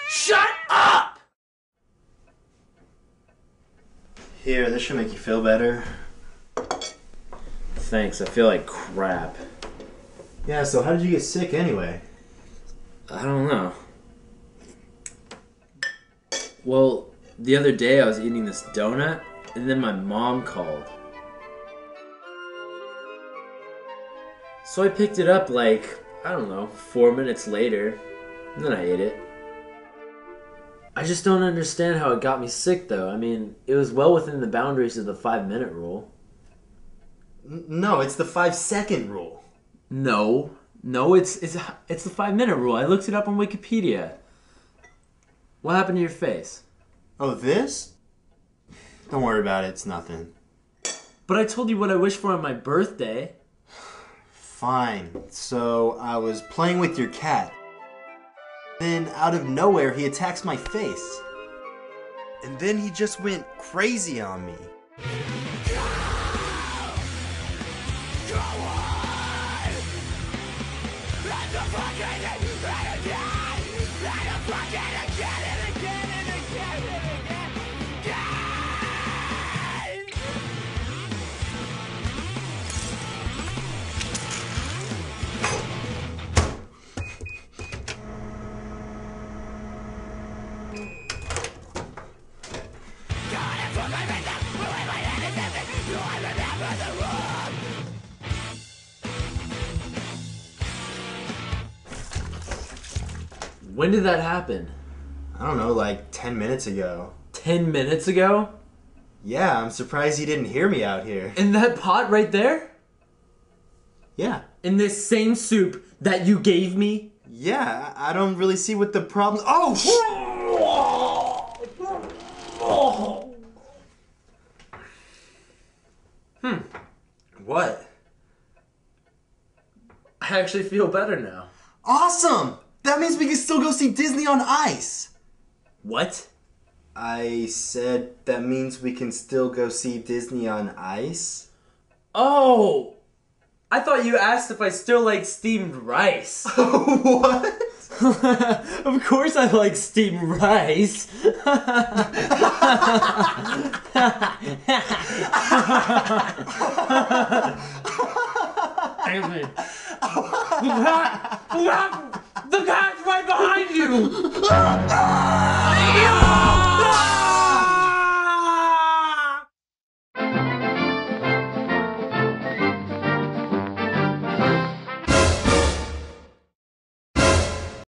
Shut up! Here, this should make you feel better. Thanks, I feel like crap. Yeah, so how did you get sick anyway? I don't know. Well, the other day I was eating this donut, and then my mom called. So I picked it up like, I don't know, 4 minutes later, and then I ate it. I just don't understand how it got me sick though. I mean, it was well within the boundaries of the 5-minute rule. No, it's the 5-second rule. No, it's the 5-minute rule. I looked it up on Wikipedia. What happened to your face? Oh, this? Don't worry about it, it's nothing. But I told you what I wished for on my birthday. Fine. So, I was playing with your cat. Then, out of nowhere, he attacks my face. And then he just went crazy on me. When did that happen? I don't know, like 10 minutes ago. 10 minutes ago? Yeah, I'm surprised you didn't hear me out here. In that pot right there? Yeah. In this same soup that you gave me? Yeah, I don't really see what the problem... Oh! What? I actually feel better now. Awesome! That means we can still go see Disney on Ice! What? I said that means we can still go see Disney on Ice? Oh! I thought you asked if I still like steamed rice. What? Of course I like steamed rice. David. The cat's right behind you!